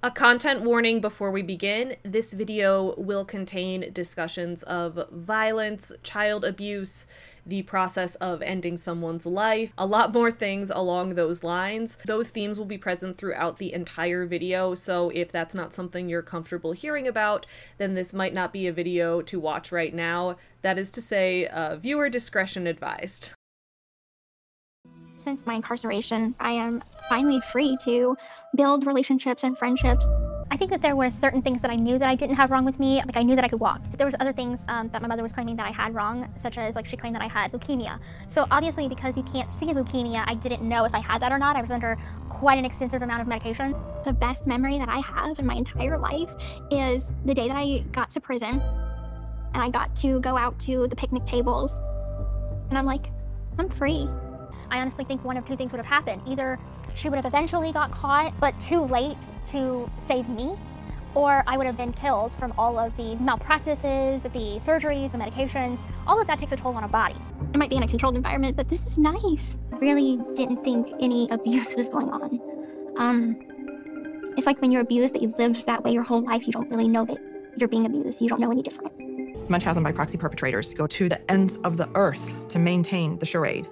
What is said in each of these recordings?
A content warning before we begin. This video will contain discussions of violence, child abuse, the process of ending someone's life, a lot more things along those lines. Those themes will be present throughout the entire video, so if that's not something you're comfortable hearing about, then this might not be a video to watch right now. That is to say, viewer discretion advised. Since my incarceration, I am finally free to build relationships and friendships. I think that there were certain things that I knew that I didn't have wrong with me. Like, I knew that I could walk. There was other things that my mother was claiming that I had wrong, such as, like, she claimed that I had leukemia. So obviously, because you can't see leukemia, I didn't know if I had that or not. I was under quite an extensive amount of medication. The best memory that I have in my entire life is the day that I got to prison and I got to go out to the picnic tables. And I'm like, I'm free. I honestly think one of two things would have happened. Either she would have eventually got caught, but too late to save me, or I would have been killed from all of the malpractices, the surgeries, the medications. All of that takes a toll on a body. It might be in a controlled environment, but this is nice. I really didn't think any abuse was going on. It's like when you're abused, but you've lived that way your whole life, you don't really know that you're being abused. You don't know any different. Munchausen by proxy perpetrators go to the ends of the earth to maintain the charade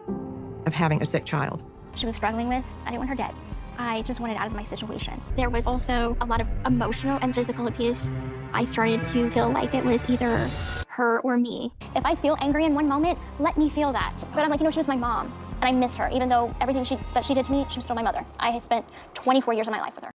of having a sick child. She was struggling with, I didn't want her dead. I just wanted out of my situation. There was also a lot of emotional and physical abuse. I started to feel like it was either her or me. If I feel angry in one moment, let me feel that. But I'm like, she was my mom, and I miss her. Even though everything that she did to me, she was still my mother. I had spent 24 years of my life with her.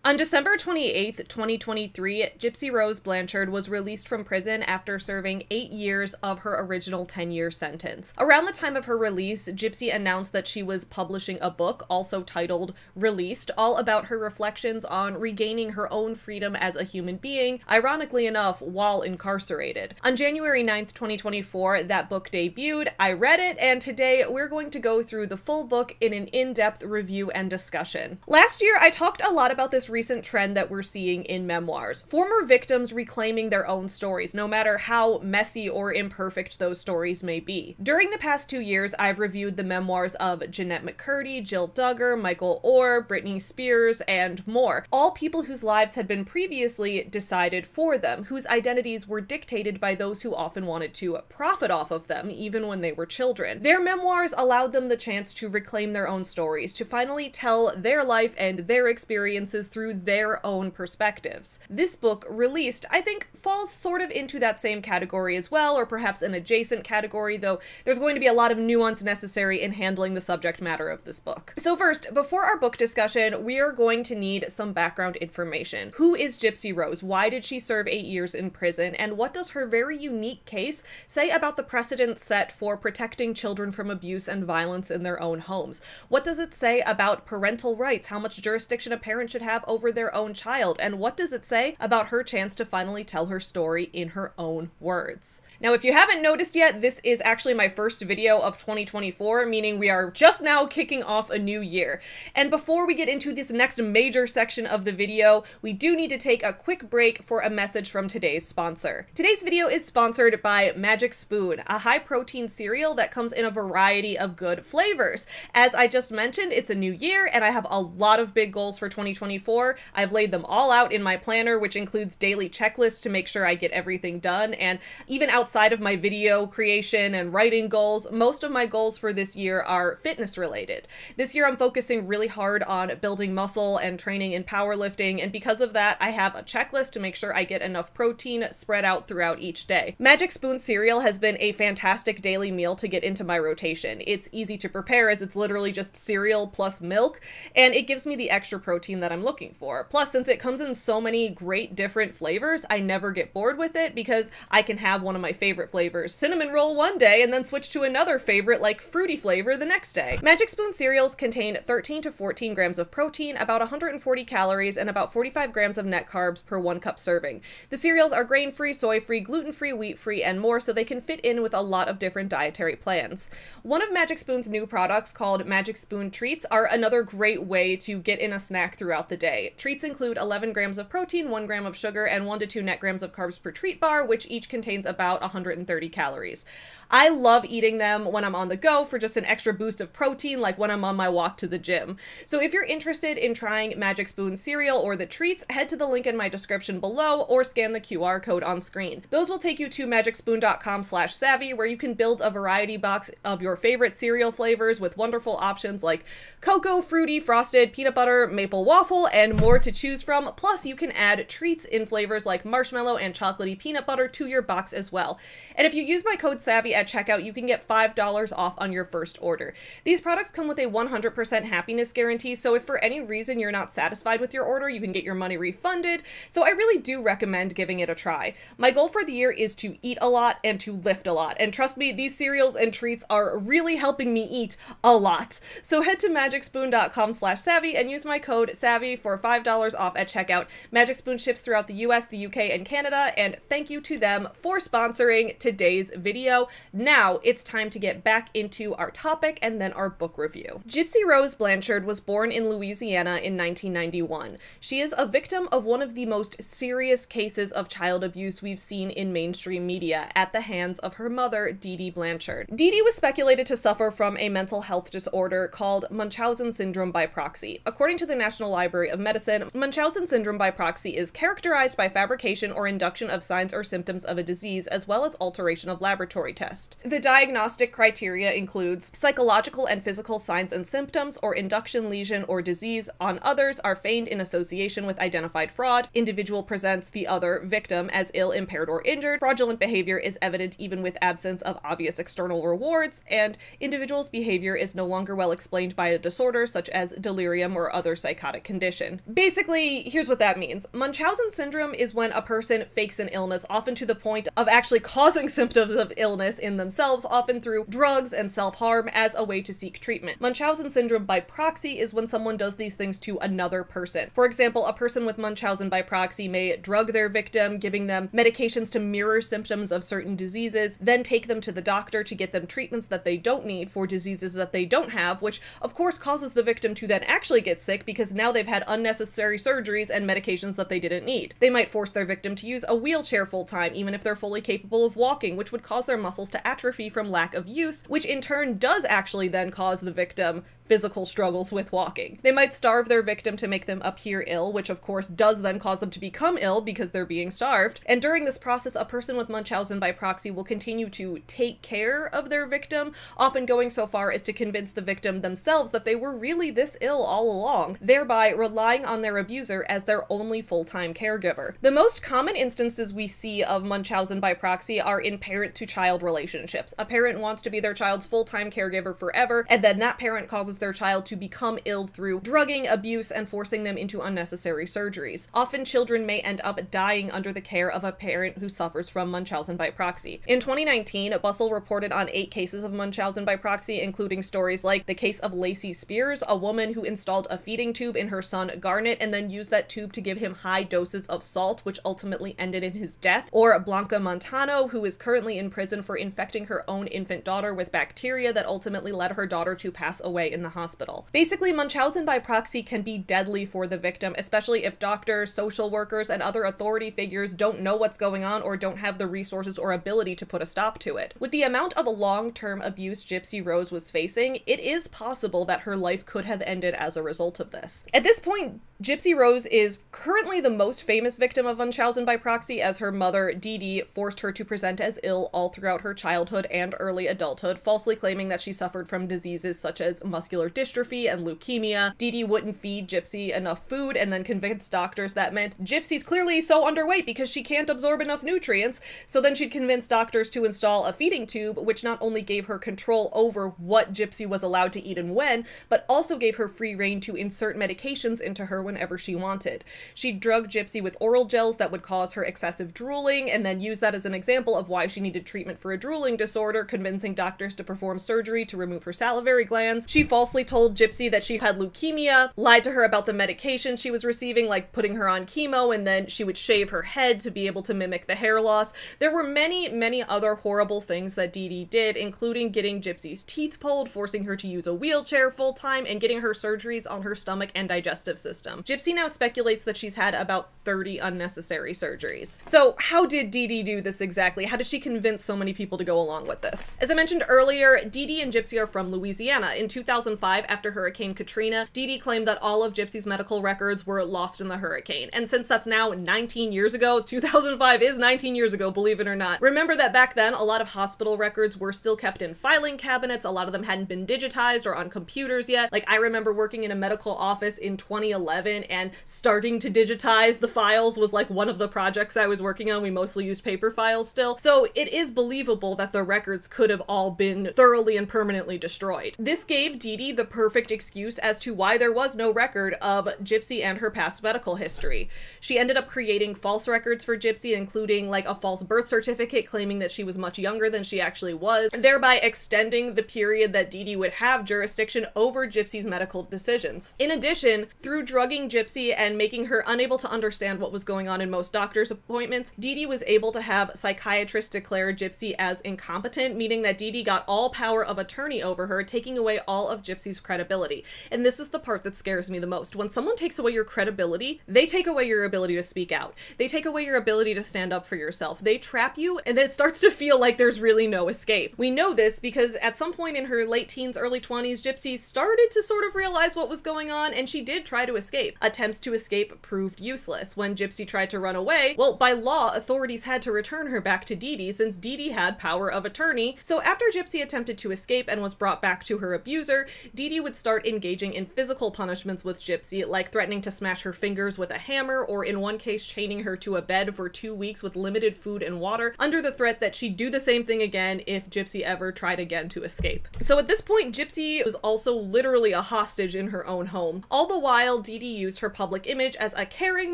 On December 28th, 2023, Gypsy Rose Blanchard was released from prison after serving 8 years of her original 10-year sentence. Around the time of her release, Gypsy announced that she was publishing a book, also titled Released, all about her reflections on regaining her own freedom as a human being, ironically enough, while incarcerated. On January 9th, 2024, that book debuted, I read it, and today we're going to go through the full book in an in-depth review and discussion. Last year, I talked a lot about this recent trend that we're seeing in memoirs. Former victims reclaiming their own stories, no matter how messy or imperfect those stories may be. During the past 2 years, I've reviewed the memoirs of Jeanette McCurdy, Jill Duggar, Michael Orr, Britney Spears, and more. All people whose lives had been previously decided for them, whose identities were dictated by those who often wanted to profit off of them, even when they were children. Their memoirs allowed them the chance to reclaim their own stories, to finally tell their life and their experiences through their own perspectives. This book, Released, I think falls sort of into that same category as well, or perhaps an adjacent category, though there's going to be a lot of nuance necessary in handling the subject matter of this book. So first, before our book discussion, we are going to need some background information. Who is Gypsy Rose? Why did she serve 8 years in prison? And what does her very unique case say about the precedent set for protecting children from abuse and violence in their own homes? What does it say about parental rights? How much jurisdiction a parent should have over their own child? And what does it say about her chance to finally tell her story in her own words? Now, if you haven't noticed yet, this is actually my first video of 2024, meaning we are just now kicking off a new year. And before we get into this next major section of the video, we do need to take a quick break for a message from today's sponsor. Today's video is sponsored by Magic Spoon, a high-protein cereal that comes in a variety of good flavors. As I just mentioned, it's a new year, and I have a lot of big goals for 2024. I've laid them all out in my planner, which includes daily checklists to make sure I get everything done. And even outside of my video creation and writing goals, most of my goals for this year are fitness related. This year I'm focusing really hard on building muscle and training in powerlifting, and because of that, I have a checklist to make sure I get enough protein spread out throughout each day. Magic Spoon cereal has been a fantastic daily meal to get into my rotation. It's easy to prepare as it's literally just cereal plus milk, and it gives me the extra protein that I'm looking for. Plus, since it comes in so many great different flavors, I never get bored with it because I can have one of my favorite flavors, cinnamon roll, one day and then switch to another favorite like fruity flavor the next day. Magic Spoon cereals contain 13 to 14 grams of protein, about 140 calories, and about 45 grams of net carbs per 1 cup serving. The cereals are grain-free, soy-free, gluten-free, wheat-free, and more, so they can fit in with a lot of different dietary plans. One of Magic Spoon's new products, called Magic Spoon Treats, are another great way to get in a snack throughout the day. day. Treats include 11 grams of protein, 1 gram of sugar, and 1 to 2 net grams of carbs per treat bar, which each contains about 130 calories. I love eating them when I'm on the go for just an extra boost of protein, like when I'm on my walk to the gym. So if you're interested in trying Magic Spoon cereal or the treats, head to the link in my description below or scan the QR code on screen. Those will take you to magicspoon.com/savvy, where you can build a variety box of your favorite cereal flavors with wonderful options like cocoa, fruity, frosted, peanut butter, maple waffle, and more to choose from. Plus, you can add treats in flavors like marshmallow and chocolatey peanut butter to your box as well. And if you use my code SAVVY at checkout, you can get $5 off on your first order. These products come with a 100% happiness guarantee, so if for any reason you're not satisfied with your order, you can get your money refunded. So I really do recommend giving it a try. My goal for the year is to eat a lot and to lift a lot. And trust me, these cereals and treats are really helping me eat a lot. So head to magicspoon.com/savvy and use my code SAVVY for $5 off at checkout. Magic Spoon ships throughout the US, the UK, and Canada, and thank you to them for sponsoring today's video. Now it's time to get back into our topic and then our book review. Gypsy Rose Blanchard was born in Louisiana in 1991. She is a victim of one of the most serious cases of child abuse we've seen in mainstream media at the hands of her mother, Dee Blanchard. Dee was speculated to suffer from a mental health disorder called Munchausen syndrome by proxy. According to the National Library of Medicine, Munchausen syndrome by proxy is characterized by fabrication or induction of signs or symptoms of a disease, as well as alteration of laboratory tests. The diagnostic criteria includes psychological and physical signs and symptoms, or induction, lesion, or disease on others are feigned in association with identified fraud. Individual presents the other victim as ill, impaired, or injured. Fraudulent behavior is evident even with absence of obvious external rewards, and individual's behavior is no longer well explained by a disorder such as delirium or other psychotic condition. Basically, here's what that means. Munchausen syndrome is when a person fakes an illness, often to the point of actually causing symptoms of illness in themselves, often through drugs and self-harm as a way to seek treatment. Munchausen syndrome by proxy is when someone does these things to another person. For example, a person with Munchausen by proxy may drug their victim, giving them medications to mirror symptoms of certain diseases, then take them to the doctor to get them treatments that they don't need for diseases that they don't have, which of course causes the victim to then actually get sick because now they've had unnecessary surgeries and medications that they didn't need. They might force their victim to use a wheelchair full time, even if they're fully capable of walking, which would cause their muscles to atrophy from lack of use, which in turn does actually then cause the victim physical struggles with walking. They might starve their victim to make them appear ill, which of course does then cause them to become ill because they're being starved. And during this process, a person with Munchausen by proxy will continue to take care of their victim, often going so far as to convince the victim themselves that they were really this ill all along, thereby relying on their abuser as their only full-time caregiver. The most common instances we see of Munchausen by proxy are in parent-to-child relationships. A parent wants to be their child's full-time caregiver forever, and then that parent causes their child to become ill through drugging, abuse, and forcing them into unnecessary surgeries. Often children may end up dying under the care of a parent who suffers from Munchausen by proxy. In 2019, Bustle reported on 8 cases of Munchausen by proxy, including stories like the case of Lacey Spears, a woman who installed a feeding tube in her son Garnet and then used that tube to give him high doses of salt, which ultimately ended in his death, or Blanca Montano, who is currently in prison for infecting her own infant daughter with bacteria that ultimately led her daughter to pass away in the hospital. Basically, Munchausen by proxy can be deadly for the victim, especially if doctors, social workers, and other authority figures don't know what's going on or don't have the resources or ability to put a stop to it. With the amount of long-term abuse Gypsy Rose was facing, it is possible that her life could have ended as a result of this. At this point, Gypsy Rose is currently the most famous victim of Munchausen by proxy, as her mother, Dee, forced her to present as ill all throughout her childhood and early adulthood, falsely claiming that she suffered from diseases such as muscular dystrophy and leukemia. Dee wouldn't feed Gypsy enough food and then convinced doctors that meant Gypsy's clearly so underweight because she can't absorb enough nutrients, so then she'd convince doctors to install a feeding tube, which not only gave her control over what Gypsy was allowed to eat and when, but also gave her free rein to insert medications into her whenever she wanted. She'd drug Gypsy with oral gels that would cause her excessive drooling, and then use that as an example of why she needed treatment for a drooling disorder, convincing doctors to perform surgery to remove her salivary glands. She falsely told Gypsy that she had leukemia, lied to her about the medication she was receiving, like putting her on chemo, and then she would shave her head to be able to mimic the hair loss. There were many other horrible things that Dee did, including getting Gypsy's teeth pulled, forcing her to use a wheelchair full-time, and getting her surgeries on her stomach and digestive system. system. Gypsy now speculates that she's had about 30 unnecessary surgeries. So how did Dee Dee do this exactly? How did she convince so many people to go along with this? As I mentioned earlier, Dee Dee and Gypsy are from Louisiana. In 2005, after Hurricane Katrina, Dee Dee claimed that all of Gypsy's medical records were lost in the hurricane. And since that's now 19 years ago, 2005 is 19 years ago, believe it or not. Remember that back then, a lot of hospital records were still kept in filing cabinets. A lot of them hadn't been digitized or on computers yet. Like, I remember working in a medical office in 2011 and starting to digitize the files was like one of the projects I was working on. We mostly used paper files still. So it is believable that the records could have all been thoroughly and permanently destroyed. This gave Dee Dee the perfect excuse as to why there was no record of Gypsy and her past medical history. She ended up creating false records for Gypsy, including like a false birth certificate claiming that she was much younger than she actually was, thereby extending the period that Dee Dee would have jurisdiction over Gypsy's medical decisions. In addition, through drugging Gypsy and making her unable to understand what was going on in most doctor's appointments, Dee Dee was able to have psychiatrists declare Gypsy as incompetent, meaning that Dee Dee got all power of attorney over her, taking away all of Gypsy's credibility. And this is the part that scares me the most. When someone takes away your credibility, they take away your ability to speak out. They take away your ability to stand up for yourself. They trap you, and then it starts to feel like there's really no escape. We know this because at some point in her late teens, early 20s, Gypsy started to sort of realize what was going on, and she did try to escape. Attempts to escape proved useless. When Gypsy tried to run away, well, by law, authorities had to return her back to Dee Dee since Dee Dee had power of attorney. So after Gypsy attempted to escape and was brought back to her abuser, Dee Dee would start engaging in physical punishments with Gypsy, like threatening to smash her fingers with a hammer, or in one case chaining her to a bed for 2 weeks with limited food and water, under the threat that she'd do the same thing again if Gypsy ever tried again to escape. So at this point, Gypsy was also literally a hostage in her own home. All the while, Dee Dee used her public image as a caring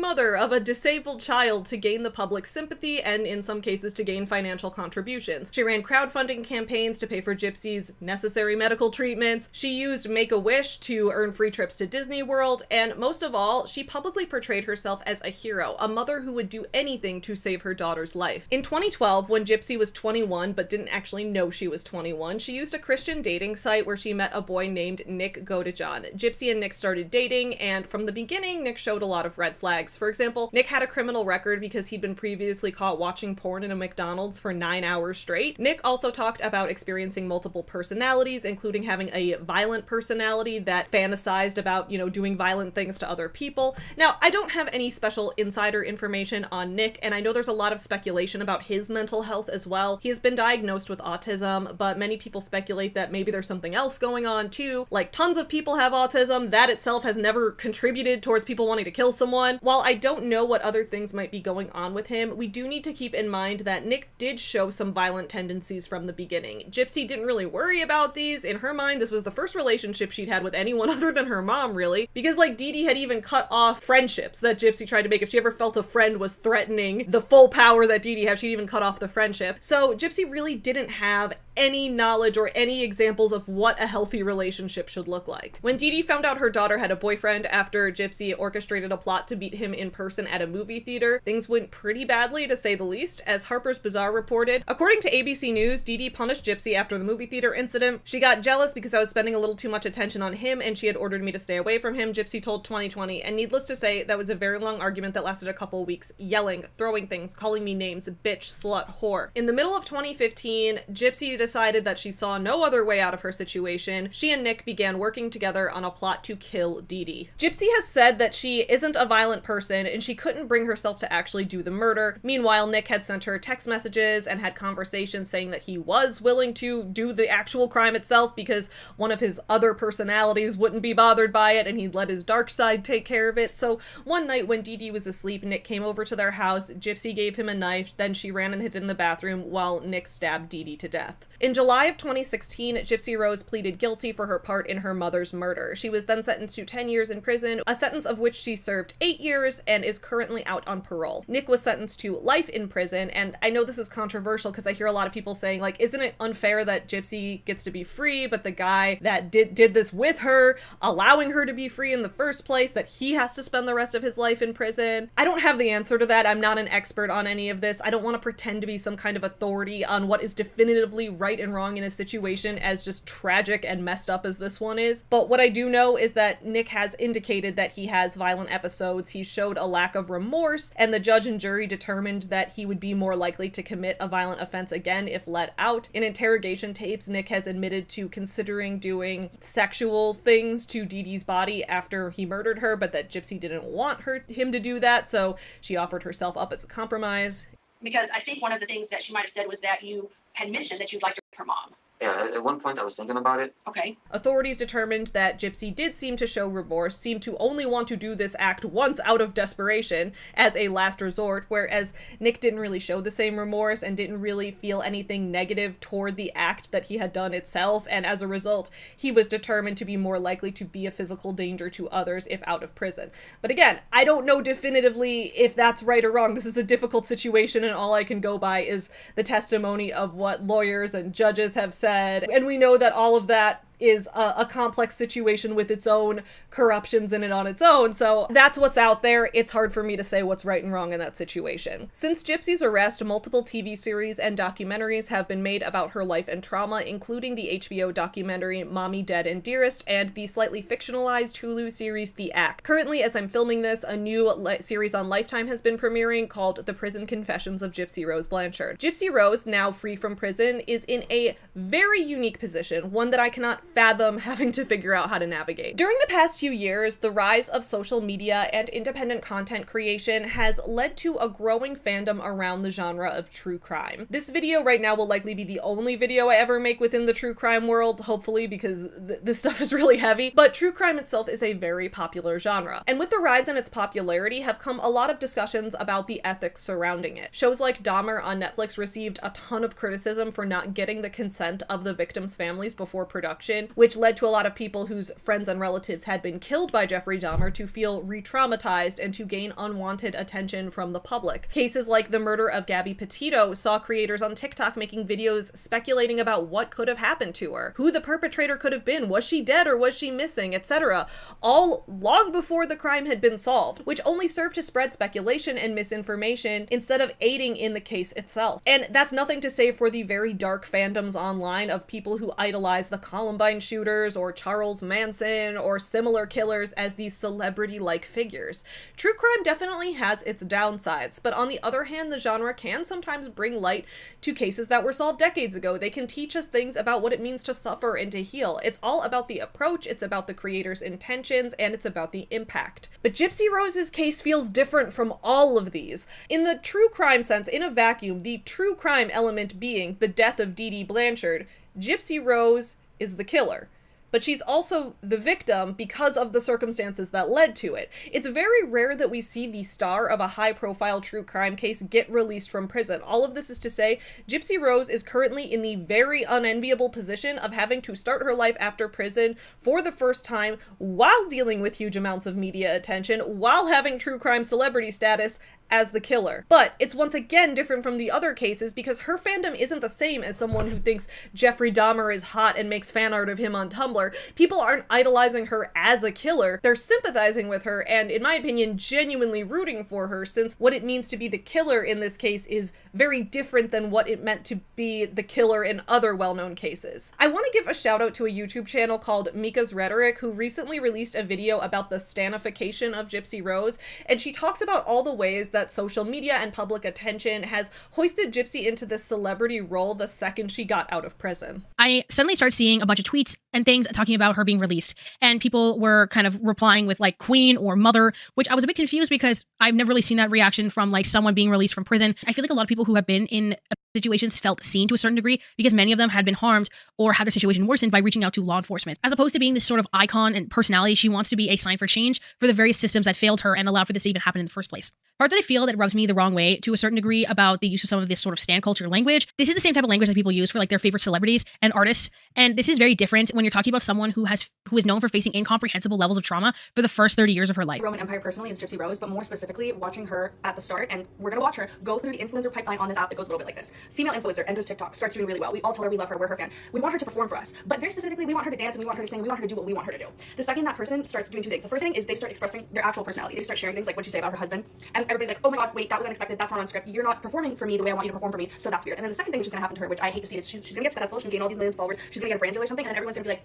mother of a disabled child to gain the public's sympathy and, in some cases, to gain financial contributions. She ran crowdfunding campaigns to pay for Gypsy's necessary medical treatments. She used Make-A-Wish to earn free trips to Disney World, and most of all, she publicly portrayed herself as a hero, a mother who would do anything to save her daughter's life. In 2012, when Gypsy was 21 but didn't actually know she was 21, she used a Christian dating site where she met a boy named Nick Godejohn. Gypsy and Nick started dating, and from the beginning, Nick showed a lot of red flags. For example, Nick had a criminal record because he'd been previously caught watching porn in a McDonald's for 9 hours straight. Nick also talked about experiencing multiple personalities, including having a violent personality that fantasized about, doing violent things to other people. Now, I don't have any special insider information on Nick, and I know there's a lot of speculation about his mental health as well. He has been diagnosed with autism, but many people speculate that maybe there's something else going on too. Like, tons of people have autism. That itself has never contributed towards people wanting to kill someone. While I don't know what other things might be going on with him, we do need to keep in mind that Nick did show some violent tendencies from the beginning. Gypsy didn't really worry about these. In her mind, this was the first relationship she'd had with anyone other than her mom, really, because like Dee Dee had even cut off friendships that Gypsy tried to make. If she ever felt a friend was threatening the full power that Dee Dee had, she'd even cut off the friendship. So Gypsy really didn't have any knowledge or any examples of what a healthy relationship should look like. When Dee Dee found out her daughter had a boyfriend after Gypsy orchestrated a plot to beat him in person at a movie theater, things went pretty badly, to say the least. As Harper's Bazaar reported, according to ABC News, Dee Dee punished Gypsy after the movie theater incident. She got jealous because I was spending a little too much attention on him and she had ordered me to stay away from him, Gypsy told 2020, and needless to say, that was a very long argument that lasted a couple weeks, yelling, throwing things, calling me names, bitch, slut, whore. In the middle of 2015, Gypsy decided that she saw no other way out of her situation. She and Nick began working together on a plot to kill Dee Dee. Gypsy has said that she isn't a violent person and she couldn't bring herself to actually do the murder. Meanwhile, Nick had sent her text messages and had conversations saying that he was willing to do the actual crime itself because one of his other personalities wouldn't be bothered by it and he'd let his dark side take care of it. So one night when Dee Dee was asleep, Nick came over to their house, Gypsy gave him a knife, then she ran and hid in the bathroom while Nick stabbed Dee Dee to death. In July of 2016, Gypsy Rose pleaded guilty for her part in her mother's murder. She was then sentenced to 10 years in prison, a sentence of which she served 8 years and is currently out on parole. Nick was sentenced to life in prison, and I know this is controversial because I hear a lot of people saying, like, isn't it unfair that Gypsy gets to be free, but the guy that did this with her, allowing her to be free in the first place, that he has to spend the rest of his life in prison? I don't have the answer to that. I'm not an expert on any of this. I don't want to pretend to be some kind of authority on what is definitively right right and wrong in a situation as just tragic and messed up as this one is. But what I do know is that Nick has indicated that he has violent episodes. He showed a lack of remorse, and the judge and jury determined that he would be more likely to commit a violent offense again if let out. In interrogation tapes, Nick has admitted to considering doing sexual things to Dee Dee's body after he murdered her, but that Gypsy didn't want him to do that, so she offered herself up as a compromise. Because I think one of the things that she might have said was that you had mentioned that you'd like to her mom. Yeah, at one point I was thinking about it. Okay. Authorities determined that Gypsy did seem to show remorse, seemed to only want to do this act once out of desperation as a last resort, whereas Nick didn't really show the same remorse and didn't really feel anything negative toward the act that he had done itself, and as a result, he was determined to be more likely to be a physical danger to others if out of prison. But again, I don't know definitively if that's right or wrong. This is a difficult situation, and all I can go by is the testimony of what lawyers and judges have said. And we know that all of that is a complex situation with its own corruptions in it on its own. So that's what's out there. It's hard for me to say what's right and wrong in that situation. Since Gypsy's arrest, multiple TV series and documentaries have been made about her life and trauma, including the HBO documentary Mommy, Dead, and Dearest, and the slightly fictionalized Hulu series The Act. Currently, as I'm filming this, a new series on Lifetime has been premiering called The Prison Confessions of Gypsy Rose Blanchard. Gypsy Rose, now free from prison, is in a very unique position, one that I cannot fathom having to figure out how to navigate. During the past few years, the rise of social media and independent content creation has led to a growing fandom around the genre of true crime. This video right now will likely be the only video I ever make within the true crime world, hopefully, because this stuff is really heavy, but true crime itself is a very popular genre. And with the rise in its popularity have come a lot of discussions about the ethics surrounding it. Shows like Dahmer on Netflix received a ton of criticism for not getting the consent of the victims' families before production, which led to a lot of people whose friends and relatives had been killed by Jeffrey Dahmer to feel re-traumatized and to gain unwanted attention from the public. Cases like the murder of Gabby Petito saw creators on TikTok making videos speculating about what could have happened to her, who the perpetrator could have been, was she dead or was she missing, etc., all long before the crime had been solved, which only served to spread speculation and misinformation instead of aiding in the case itself. And that's nothing to say for the very dark fandoms online of people who idolize the Columbine shooters or Charles Manson or similar killers as these celebrity-like figures. True crime definitely has its downsides, but on the other hand, the genre can sometimes bring light to cases that were solved decades ago. They can teach us things about what it means to suffer and to heal. It's all about the approach, it's about the creator's intentions, and it's about the impact. But Gypsy Rose's case feels different from all of these. In the true crime sense, in a vacuum, the true crime element being the death of Dee Dee Blanchard, Gypsy Rose is the killer. But she's also the victim because of the circumstances that led to it. It's very rare that we see the star of a high-profile true crime case get released from prison. All of this is to say, Gypsy Rose is currently in the very unenviable position of having to start her life after prison for the first time while dealing with huge amounts of media attention, while having true crime celebrity status as the killer. But it's once again different from the other cases because her fandom isn't the same as someone who thinks Jeffrey Dahmer is hot and makes fan art of him on Tumblr. People aren't idolizing her as a killer, they're sympathizing with her and, in my opinion, genuinely rooting for her, since what it means to be the killer in this case is very different than what it meant to be the killer in other well-known cases. I want to give a shout out to a YouTube channel called Mika's Rhetoric, who recently released a video about the stanification of Gypsy Rose, and she talks about all the ways that social media and public attention has hoisted Gypsy into this celebrity role the second she got out of prison. I suddenly started seeing a bunch of tweets and things talking about her being released, and people were kind of replying with like queen or mother, which I was a bit confused because I've never really seen that reaction from like someone being released from prison. I feel like a lot of people who have been in situations felt seen to a certain degree because many of them had been harmed or had their situation worsened by reaching out to law enforcement. As opposed to being this sort of icon and personality, she wants to be a sign for change for the various systems that failed her and allowed for this to even happen in the first place. Part that I feel that rubs me the wrong way to a certain degree about the use of some of this sort of stan culture language. This is the same type of language that people use for like their favorite celebrities and artists. And this is very different when you're talking about someone who is known for facing incomprehensible levels of trauma for the first 30 years of her life. Roman Empire personally is Gypsy Rose, but more specifically watching her at the start, and we're gonna watch her go through the influencer pipeline on this app that goes a little bit like this. Female influencer enters TikTok, starts doing really well. We all tell her we love her, we're her fan. We want her to perform for us, but very specifically, we want her to dance and we want her to sing, we want her to do what we want her to do. The second that person starts doing two things. The first thing is they start expressing their actual personality. They start sharing things like what you say about her husband. And everybody's like, oh my god, wait, that was unexpected, that's not on script, you're not performing for me the way I want you to perform for me, so that's weird. And then the second thing which is gonna happen to her, which I hate to see, is she's gonna get successful, she's gonna gain all these millions of followers, she's gonna get a brand deal or something, and then everyone's gonna be like,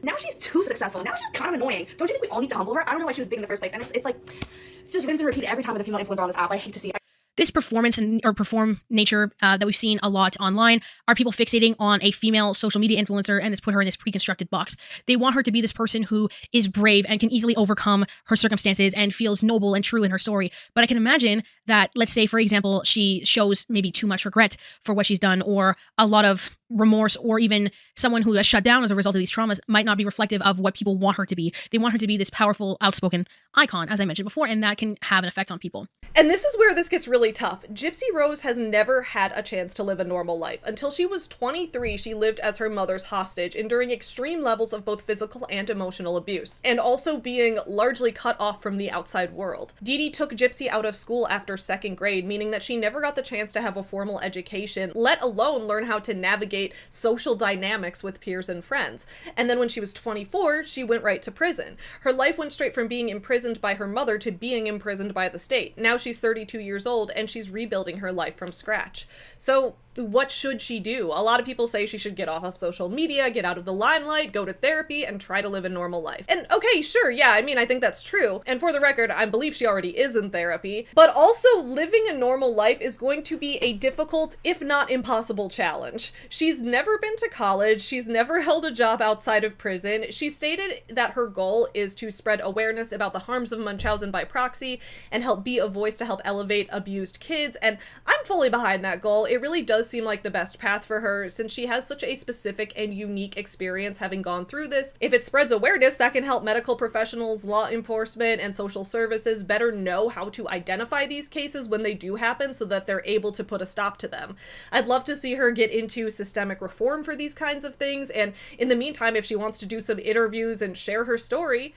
now she's too successful, now she's kind of annoying. Don't you think we all need to humble her? I don't know why she was big in the first place, and it's like, it's just rinse and repeat every time with a female influencer on this app. I hate to see it. This performance or perform nature that we've seen a lot online are people fixating on a female social media influencer and has put her in this pre-constructed box. They want her to be this person who is brave and can easily overcome her circumstances and feels noble and true in her story. But I can imagine that, let's say, for example, she shows maybe too much regret for what she's done, or a lot of remorse, or even someone who has shut down as a result of these traumas might not be reflective of what people want her to be. They want her to be this powerful, outspoken icon, as I mentioned before, and that can have an effect on people. And this is where this gets really tough. Gypsy Rose has never had a chance to live a normal life. Until she was 23, she lived as her mother's hostage, enduring extreme levels of both physical and emotional abuse, and also being largely cut off from the outside world. Dee Dee took Gypsy out of school after 2nd grade, meaning that she never got the chance to have a formal education, let alone learn how to navigate social dynamics with peers and friends. And then when she was 24, she went right to prison. Her life went straight from being imprisoned by her mother to being imprisoned by the state. Now she's 32 years old and she's rebuilding her life from scratch. So what should she do? A lot of people say she should get off of social media, get out of the limelight, go to therapy, and try to live a normal life. And okay, sure, yeah, I mean, I think that's true. And for the record, I believe she already is in therapy. But also, living a normal life is going to be a difficult, if not impossible, challenge. She's never been to college. She's never held a job outside of prison. She stated that her goal is to spread awareness about the harms of Munchausen by proxy and help be a voice to help elevate abused kids. And I'm fully behind that goal. It really does seem like the best path for her since she has such a specific and unique experience having gone through this. If it spreads awareness, that can help medical professionals, law enforcement, and social services better know how to identify these cases when they do happen so that they're able to put a stop to them. I'd love to see her get into systemic reform for these kinds of things, and in the meantime, if she wants to do some interviews and share her story,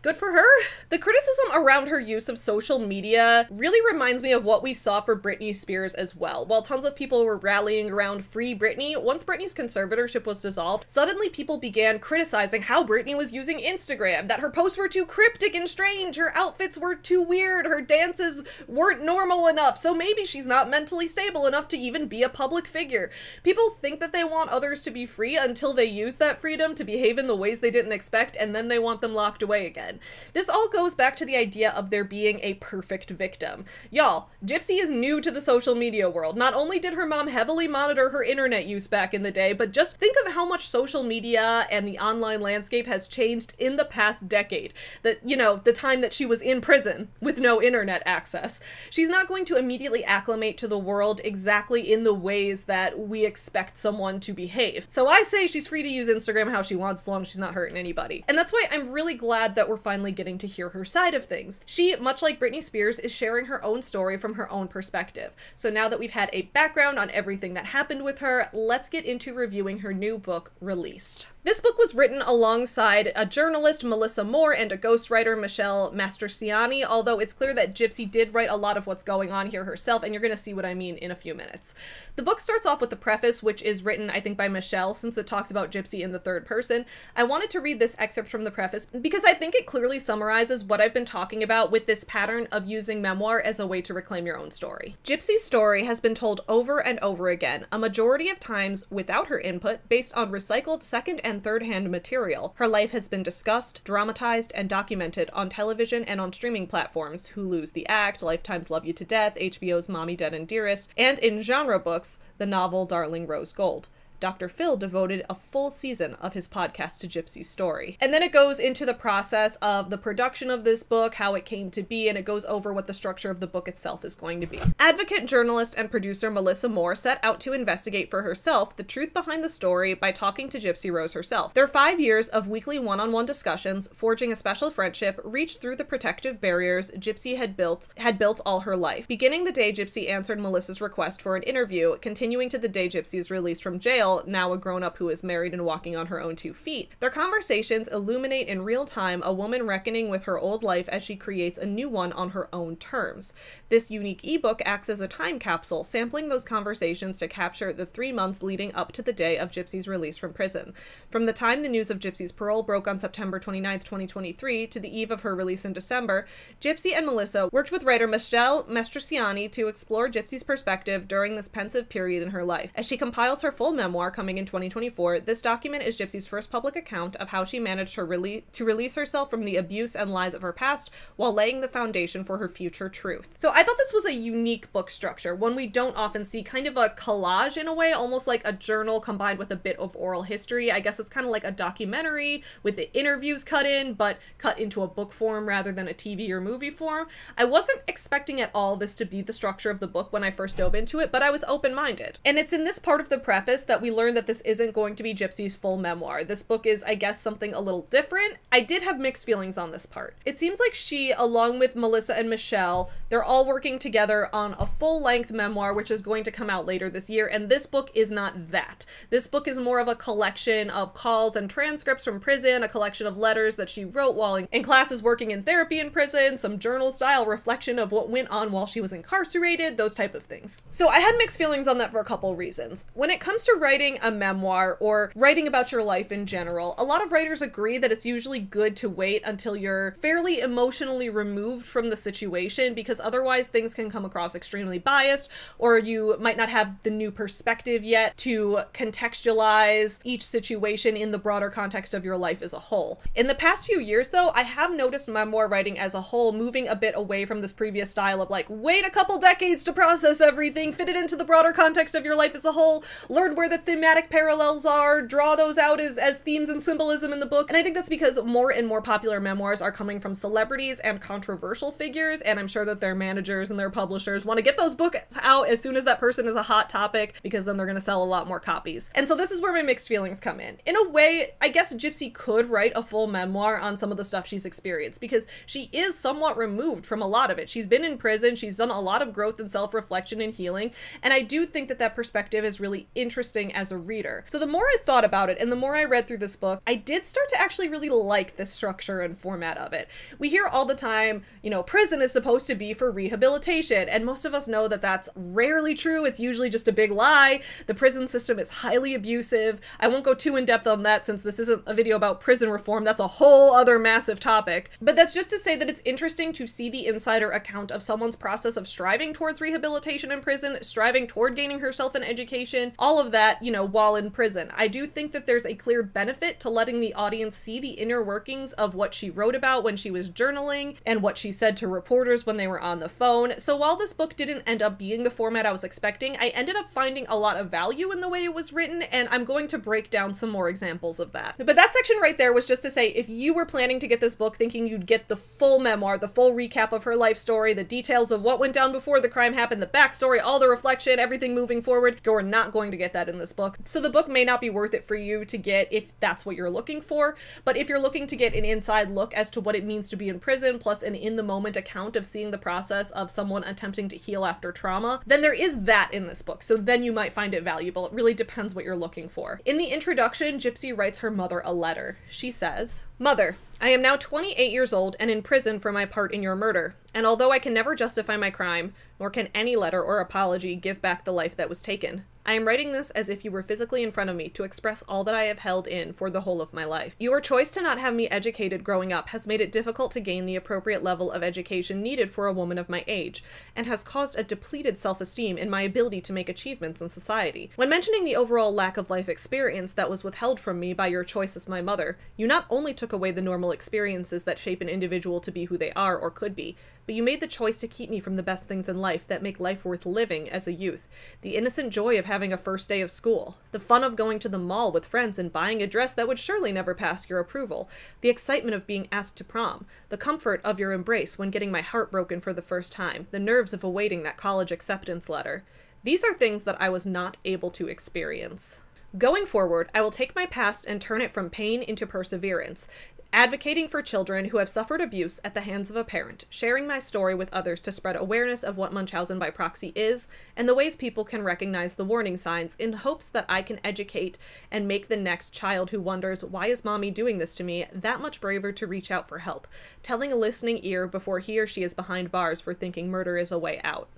good for her. The criticism around her use of social media really reminds me of what we saw for Britney Spears as well. While tons of people were rallying around Free Britney, once Britney's conservatorship was dissolved, suddenly people began criticizing how Britney was using Instagram, that her posts were too cryptic and strange, her outfits were too weird, her dances weren't normal enough, so maybe she's not mentally stable enough to even be a public figure. People think that they want others to be free until they use that freedom to behave in the ways they didn't expect, and then they want them locked away again. This all goes back to the idea of there being a perfect victim. Y'all, Gypsy is new to the social media world. Not only did her mom heavily monitor her internet use back in the day, but just think of how much social media and the online landscape has changed in the past decade. That, you know, the time that she was in prison with no internet access. She's not going to immediately acclimate to the world exactly in the ways that we expect someone to behave. So I say she's free to use Instagram how she wants as long as she's not hurting anybody. And that's why I'm really glad that we're finally getting to hear her side of things. She, much like Britney Spears, is sharing her own story from her own perspective. So now that we've had a background on everything that happened with her, let's get into reviewing her new book, Released. This book was written alongside a journalist, Melissa Moore, and a ghostwriter, Michelle Mastrosiani, although it's clear that Gypsy did write a lot of what's going on here herself, and you're going to see what I mean in a few minutes. The book starts off with the preface, which is written, I think, by Michelle, since it talks about Gypsy in the third person. I wanted to read this excerpt from the preface because I think it clearly summarizes what I've been talking about with this pattern of using memoir as a way to reclaim your own story. Gypsy's story has been told over and over again, a majority of times without her input, based on recycled second and third-hand material. Her life has been discussed, dramatized, and documented on television and on streaming platforms, Hulu's The Act, Lifetime's Love You to Death, HBO's Mommy, Dead and Dearest, and in genre books, the novel Darling Rose Gold. Dr. Phil devoted a full season of his podcast to Gypsy's story. And then it goes into the process of the production of this book, how it came to be, and it goes over what the structure of the book itself is going to be. Advocate, journalist, and producer Melissa Moore set out to investigate for herself the truth behind the story by talking to Gypsy Rose herself. Their 5 years of weekly one-on-one discussions, forging a special friendship, reached through the protective barriers Gypsy had built all her life. Beginning the day Gypsy answered Melissa's request for an interview, continuing to the day Gypsy is released from jail, Michelle, now a grown-up who is married and walking on her own 2 feet. Their conversations illuminate in real time a woman reckoning with her old life as she creates a new one on her own terms. This unique ebook acts as a time capsule, sampling those conversations to capture the 3 months leading up to the day of Gypsy's release from prison. From the time the news of Gypsy's parole broke on September 29, 2023, to the eve of her release in December, Gypsy and Melissa worked with writer Michelle Mastriciani to explore Gypsy's perspective during this pensive period in her life. As she compiles her full memoir coming in 2024, this document is Gypsy's first public account of how she managed to release herself from the abuse and lies of her past while laying the foundation for her future truth. So I thought this was a unique book structure, one we don't often see, kind of a collage in a way, almost like a journal combined with a bit of oral history. I guess it's kind of like a documentary with the interviews cut in, but cut into a book form rather than a TV or movie form. I wasn't expecting at all this to be the structure of the book when I first dove into it, but I was open-minded. And it's in this part of the preface that we learn that this isn't going to be Gypsy's full memoir. This book is, I guess, something a little different. I did have mixed feelings on this part. It seems like she, along with Melissa and Michelle, they're all working together on a full-length memoir, which is going to come out later this year, and this book is not that. This book is more of a collection of calls and transcripts from prison, a collection of letters that she wrote while in classes working in therapy in prison, some journal-style reflection of what went on while she was incarcerated, those type of things. So I had mixed feelings on that for a couple reasons. When it comes to writing a memoir or writing about your life in general, a lot of writers agree that it's usually good to wait until you're fairly emotionally removed from the situation, because otherwise things can come across extremely biased, or you might not have the new perspective yet to contextualize each situation in the broader context of your life as a whole. In the past few years, though, I have noticed memoir writing as a whole moving a bit away from this previous style of like, wait a couple decades to process everything, fit it into the broader context of your life as a whole, learn where the thematic parallels are, draw those out as themes and symbolism in the book. And I think that's because more and more popular memoirs are coming from celebrities and controversial figures, and I'm sure that their managers and their publishers want to get those books out as soon as that person is a hot topic, because then they're going to sell a lot more copies. And so this is where my mixed feelings come in. In a way, I guess Gypsy could write a full memoir on some of the stuff she's experienced, because she is somewhat removed from a lot of it. She's been in prison, she's done a lot of growth and self-reflection and healing, and I do think that that perspective is really interesting as a reader. So the more I thought about it and the more I read through this book, I did start to actually really like the structure and format of it. We hear all the time, you know, prison is supposed to be for rehabilitation, and most of us know that that's rarely true. It's usually just a big lie. The prison system is highly abusive. I won't go too in depth on that since this isn't a video about prison reform. That's a whole other massive topic. But that's just to say that it's interesting to see the insider account of someone's process of striving towards rehabilitation in prison, striving toward gaining herself an education, all of that, you know, while in prison. I do think that there's a clear benefit to letting the audience see the inner workings of what she wrote about when she was journaling and what she said to reporters when they were on the phone. So while this book didn't end up being the format I was expecting, I ended up finding a lot of value in the way it was written, and I'm going to break down some more examples of that. But that section right there was just to say, if you were planning to get this book thinking you'd get the full memoir, the full recap of her life story, the details of what went down before the crime happened, the backstory, all the reflection, everything moving forward, you're not going to get that in this book. So the book may not be worth it for you to get if that's what you're looking for, but if you're looking to get an inside look as to what it means to be in prison, plus an in-the-moment account of seeing the process of someone attempting to heal after trauma, then there is that in this book. So then you might find it valuable. It really depends what you're looking for. In the introduction, Gypsy writes her mother a letter. She says, "Mother, I am now 28 years old and in prison for my part in your murder, and although I can never justify my crime, nor can any letter or apology give back the life that was taken, I am writing this as if you were physically in front of me to express all that I have held in for the whole of my life. Your choice to not have me educated growing up has made it difficult to gain the appropriate level of education needed for a woman of my age, and has caused a depleted self-esteem in my ability to make achievements in society. When mentioning the overall lack of life experience that was withheld from me by your choice as my mother, you not only took away the normal experiences that shape an individual to be who they are or could be, but you made the choice to keep me from the best things in life that make life worth living as a youth. The innocent joy of having a first day of school, the fun of going to the mall with friends and buying a dress that would surely never pass your approval, the excitement of being asked to prom, the comfort of your embrace when getting my heart broken for the first time, the nerves of awaiting that college acceptance letter. These are things that I was not able to experience. Going forward, I will take my past and turn it from pain into perseverance. advocating for children who have suffered abuse at the hands of a parent, sharing my story with others to spread awareness of what Munchausen by proxy is, and the ways people can recognize the warning signs in hopes that I can educate and make the next child who wonders, why is mommy doing this to me, that much braver to reach out for help, telling a listening ear before he or she is behind bars for thinking murder is a way out.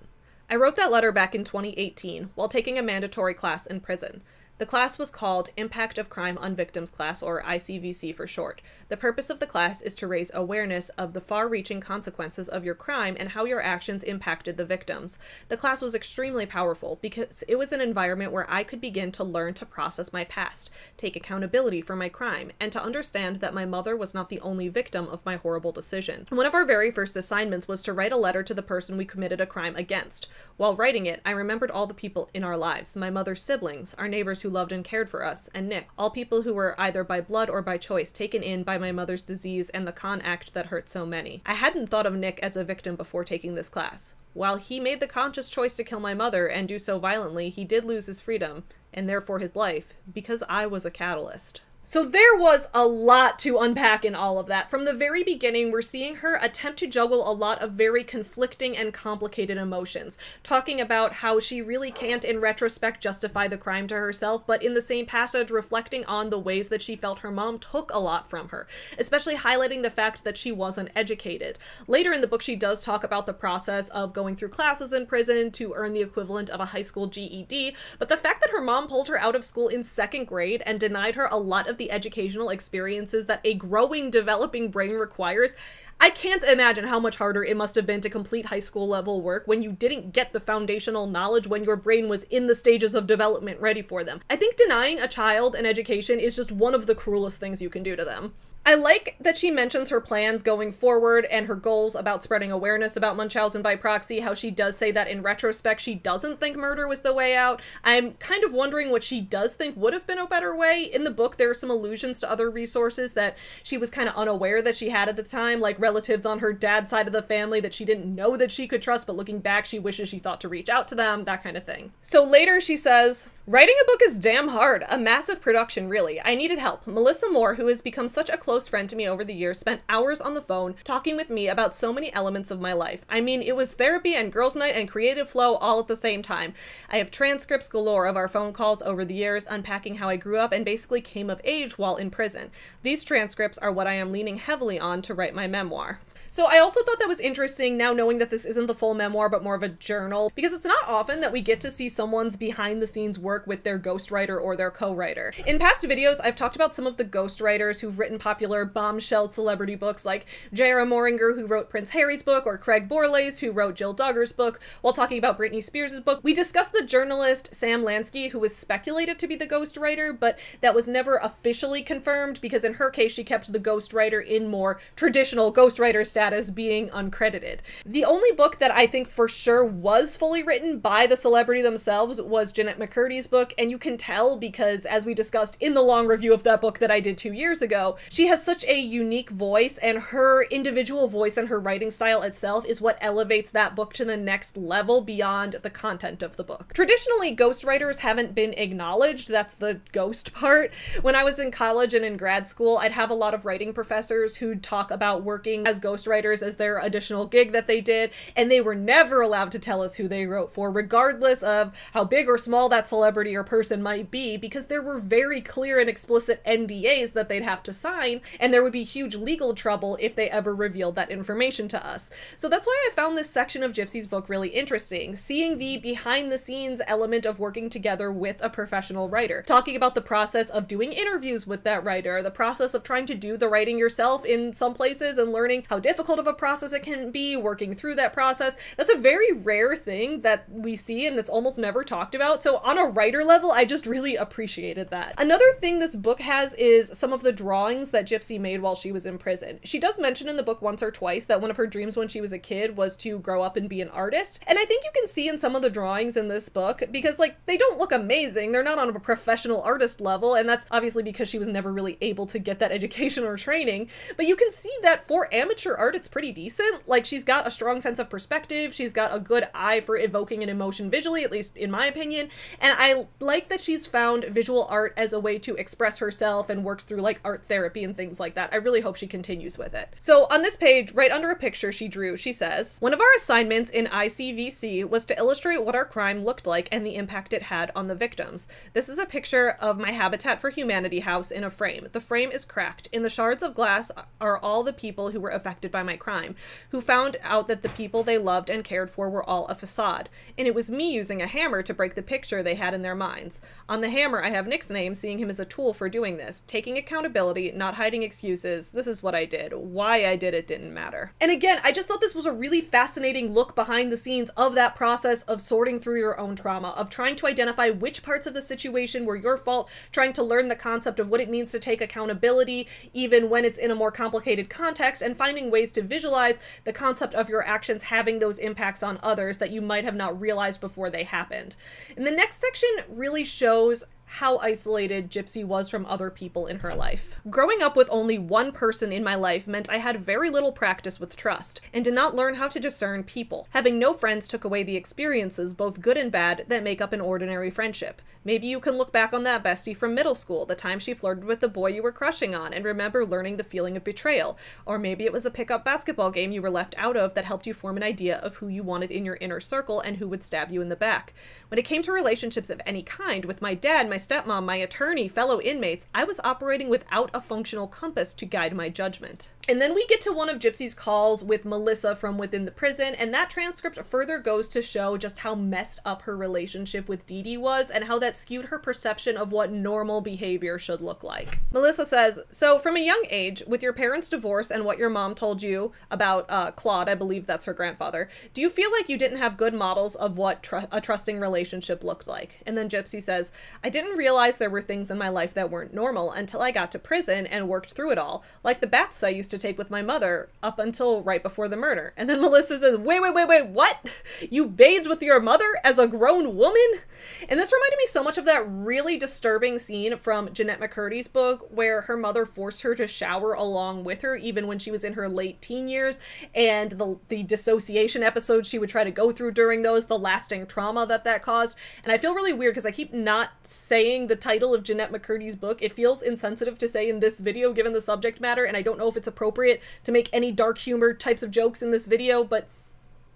I wrote that letter back in 2018 while taking a mandatory class in prison. The class was called Impact of Crime on Victims Class, or ICVC for short. The purpose of the class is to raise awareness of the far-reaching consequences of your crime and how your actions impacted the victims. The class was extremely powerful because it was an environment where I could begin to learn to process my past, take accountability for my crime, and to understand that my mother was not the only victim of my horrible decision. One of our very first assignments was to write a letter to the person we committed a crime against. While writing it, I remembered all the people in our lives, my mother's siblings, our neighbors who loved and cared for us, and Nick, all people who were either by blood or by choice taken in by my mother's disease and the con act that hurt so many. I hadn't thought of Nick as a victim before taking this class. While he made the conscious choice to kill my mother and do so violently, he did lose his freedom, and therefore his life, because I was a catalyst. So there was a lot to unpack in all of that. From the very beginning, we're seeing her attempt to juggle a lot of very conflicting and complicated emotions, talking about how she really can't, in retrospect, justify the crime to herself, but in the same passage, reflecting on the ways that she felt her mom took a lot from her, especially highlighting the fact that she wasn't educated. Later in the book, she does talk about the process of going through classes in prison to earn the equivalent of a high school GED, but the fact that her mom pulled her out of school in 2nd grade and denied her a lot of the educational experiences that a growing, developing brain requires, I can't imagine how much harder it must have been to complete high school level work when you didn't get the foundational knowledge when your brain was in the stages of development ready for them. I think denying a child an education is just one of the cruelest things you can do to them. I like that she mentions her plans going forward and her goals about spreading awareness about Munchausen by proxy, how she does say that in retrospect she doesn't think murder was the way out. I'm kind of wondering what she does think would have been a better way. In the book, there are some allusions to other resources that she was kind of unaware that she had at the time, like relatives on her dad's side of the family that she didn't know that she could trust, but looking back, she wishes she thought to reach out to them, that kind of thing. So later she says, "Writing a book is damn hard, a massive production really. I needed help. Melissa Moore, who has become such a close friend to me over the years, spent hours on the phone talking with me about so many elements of my life. I mean, it was therapy and girls' night and creative flow all at the same time. I have transcripts galore of our phone calls over the years, unpacking how I grew up and basically came of age while in prison. These transcripts are what I am leaning heavily on to write my memoir." So I also thought that was interesting now knowing that this isn't the full memoir but more of a journal, because it's not often that we get to see someone's behind the scenes work with their ghostwriter or their co-writer. In past videos, I've talked about some of the ghostwriters who've written popular bombshell celebrity books like J.R. Moringer, who wrote Prince Harry's book, or Craig Borlase, who wrote Jill Duggar's book. While talking about Britney Spears' book, we discussed the journalist Sam Lansky, who was speculated to be the ghostwriter, but that was never officially confirmed because in her case she kept the ghostwriter in more traditional ghostwriter status, being uncredited. The only book that I think for sure was fully written by the celebrity themselves was Jeanette McCurdy's book, and you can tell because, as we discussed in the long review of that book that I did 2 years ago, she has such a unique voice, and her individual voice and her writing style itself is what elevates that book to the next level beyond the content of the book. Traditionally, ghostwriters haven't been acknowledged. That's the ghost part. When I was in college and in grad school, I'd have a lot of writing professors who'd talk about working as ghostwriters as their additional gig that they did, and they were never allowed to tell us who they wrote for, regardless of how big or small that celebrity or person might be, because there were very clear and explicit NDAs that they'd have to sign, and there would be huge legal trouble if they ever revealed that information to us. So that's why I found this section of Gypsy's book really interesting, seeing the behind-the-scenes element of working together with a professional writer, talking about the process of doing interviews with that writer, the process of trying to do the writing yourself in some places and learning how difficult of a process it can be, working through that process. That's a very rare thing that we see and it's almost never talked about. So on a writer level, I just really appreciated that. Another thing this book has is some of the drawings that Gypsy made while she was in prison. She does mention in the book once or twice that one of her dreams when she was a kid was to grow up and be an artist. And I think you can see in some of the drawings in this book, because like they don't look amazing, they're not on a professional artist level, and that's obviously because she was never really able to get that education or training, but you can see that for amateur art it's pretty decent. Like, she's got a strong sense of perspective, she's got a good eye for evoking an emotion visually, at least in my opinion, and I like that she's found visual art as a way to express herself and works through like art therapy and things like that. I really hope she continues with it. So on this page, right under a picture she drew, she says, "One of our assignments in ICVC was to illustrate what our crime looked like and the impact it had on the victims. This is a picture of my Habitat for Humanity house in a frame. The frame is cracked. In the shards of glass are all the people who were affected by my crime, who found out that the people they loved and cared for were all a facade. And it was me using a hammer to break the picture they had in their minds. On the hammer, I have Nick's name, seeing him as a tool for doing this. Taking accountability, not hiding excuses. This is what I did. Why I did it didn't matter." And again, I just thought this was a really fascinating look behind the scenes of that process of sorting through your own trauma, of trying to identify which parts of the situation were your fault, trying to learn the concept of what it means to take accountability, even when it's in a more complicated context, and finding ways to visualize the concept of your actions having those impacts on others that you might have not realized before they happened. And the next section really shows how isolated Gypsy was from other people in her life. "Growing up with only one person in my life meant I had very little practice with trust, and did not learn how to discern people. Having no friends took away the experiences, both good and bad, that make up an ordinary friendship. Maybe you can look back on that bestie from middle school, the time she flirted with the boy you were crushing on, and remember learning the feeling of betrayal. Or maybe it was a pickup basketball game you were left out of that helped you form an idea of who you wanted in your inner circle and who would stab you in the back. When it came to relationships of any kind, with my dad, my stepmom, my attorney, fellow inmates, I was operating without a functional compass to guide my judgment." And then we get to one of Gypsy's calls with Melissa from within the prison, and that transcript further goes to show just how messed up her relationship with Dee Dee was, and how that skewed her perception of what normal behavior should look like. Melissa says, "So from a young age, with your parents' divorce and what your mom told you about Claude, I believe that's her grandfather, do you feel like you didn't have good models of what a trusting relationship looked like?" And then Gypsy says, "I didn't realize there were things in my life that weren't normal until I got to prison and worked through it all, like the baths I used to take with my mother up until right before the murder." And then Melissa says, wait, what? You bathed with your mother as a grown woman? And this reminded me so much of that really disturbing scene from Jeanette McCurdy's book where her mother forced her to shower along with her even when she was in her late teen years, and the dissociation episodes she would try to go through during those, the lasting trauma that caused. And I feel really weird because I keep not saying the title of Jeanette McCurdy's book. It feels insensitive to say in this video given the subject matter, and I don't know if it's appropriate to make any dark humor types of jokes in this video, but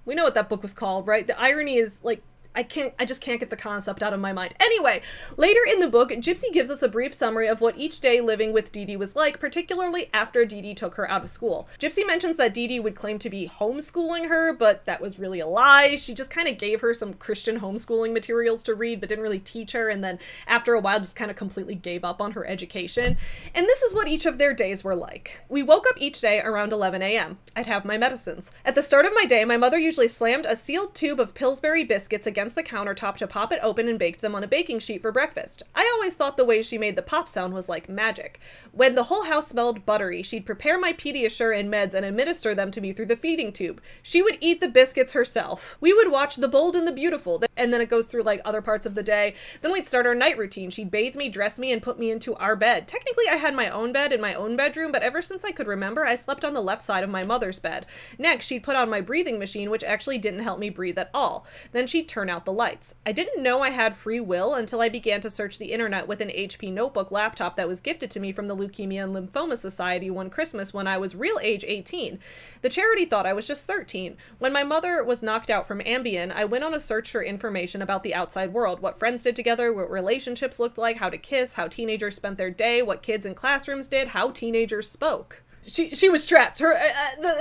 we know what that book was called, right? The irony is, like, I just can't get the concept out of my mind. Anyway, later in the book, Gypsy gives us a brief summary of what each day living with Dee Dee was like, particularly after Dee Dee took her out of school. Gypsy mentions that Dee Dee would claim to be homeschooling her, but that was really a lie. She just kind of gave her some Christian homeschooling materials to read, but didn't really teach her, and then after a while just kind of completely gave up on her education. And this is what each of their days were like. "We woke up each day around 11 a.m. I'd have my medicines. At the start of my day, my mother usually slammed a sealed tube of Pillsbury biscuits against the countertop to pop it open and baked them on a baking sheet for breakfast. I always thought the way she made the pop sound was like magic. When the whole house smelled buttery, she'd prepare my Pediasure and meds and administer them to me through the feeding tube. She would eat the biscuits herself. We would watch The Bold and the Beautiful," and then it goes through like other parts of the day. "Then we'd start our night routine. She'd bathe me, dress me, and put me into our bed. Technically, I had my own bed in my own bedroom, but ever since I could remember, I slept on the left side of my mother's bed. Next, she'd put on my breathing machine, which actually didn't help me breathe at all. Then she'd turn out the lights. I didn't know I had free will until I began to search the internet with an HP notebook laptop that was gifted to me from the Leukemia and Lymphoma Society one Christmas when I was real age 18. The charity thought I was just 13. When my mother was knocked out from Ambien, I went on a search for information about the outside world, what friends did together, what relationships looked like, how to kiss, how teenagers spent their day, what kids in classrooms did, how teenagers spoke." She was trapped. Her,